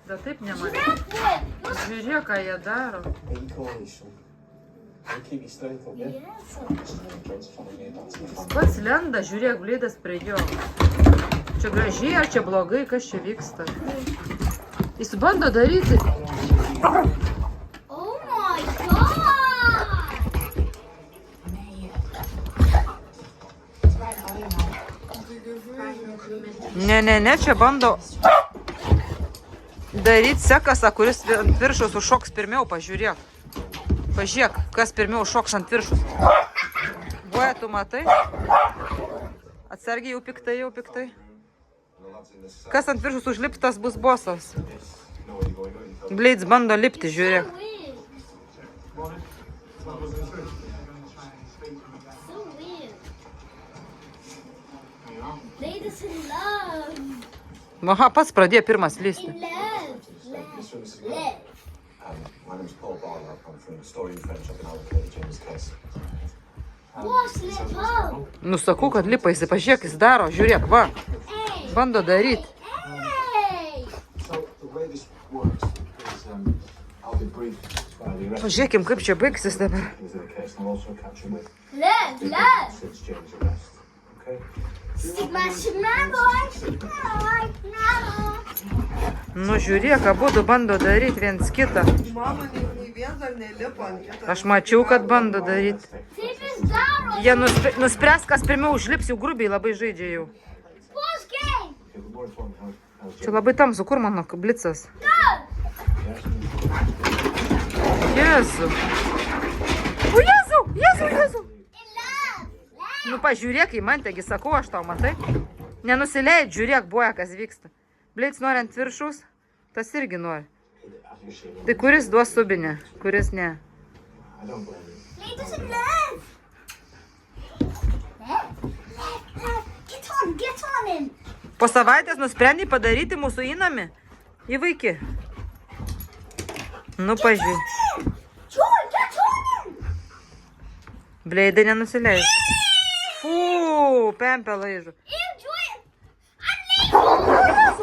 Da taip nemanė. Žiūrėk, ką jie daro. Pats lenda, žiūrėk, bleidas prie jo. Čia gražiai ar čia blogai, kas čia vyksta? Jis bando daryti. Oh my god! Ne, čia bando daryti sekasą, kuris ant viršus užšoks pirmiau, pažiūrėk. Pažiūrėk, kas pirmiau šoks ant viršus. Voja, tu matai? Atsargiai, jau piktai. Kas ant viršus užlips, tas bus bosas. Bleids bando lipti, žiūrėk. So weird. Ladies in love. Aha, pats pradėjo pirmas lysti. In love. My name's Paul Barlow. I'm from Story and French. I've been allocated James' case. What's lip up? Nu, sakau, kad lipa, jis pažiūrėk, jis daro, žiūrėk, va. Hey. Bando daryti. Hey. So the way this works is I'll be briefed by the arrest Pažiūrėkim, kaip čia baigsis dabar. of the case, and I'll also catch him with Love. since James' arrest. Okay? Stick my boy. Nu, žiūrėk, abudu bando daryti viens kitą. Mama nei vien dar nelipo ant kito. Aš mačiau, kad bando daryti. Taip jis daro. Jie nuspręs, kas pirmiau užlips, jau grubiai labai žaidžia jau. Sports game. Okay, the more informed how Čia labai tamsu, kur mano blicas? Go. Jėzu. O, Jėzu. In love. Nu, pažiūrėk į man, taigi sakau, aš tau, matai? Nenusileid, žiūrėk, boja, kas vyksta. Bleids nori ant viršus, tas irgi nori. Tai kuris duos subinę, kuris ne? I don't blame you. Ladies in love. Get on him. Po savaitės nusprendai padaryti mūsų įnamį? Į vaikį. Nu, pažiūrėk. Joy, get on him. Bleidai nenusileid. Fū, pempė laižu. Enjoy it. I'm leaving.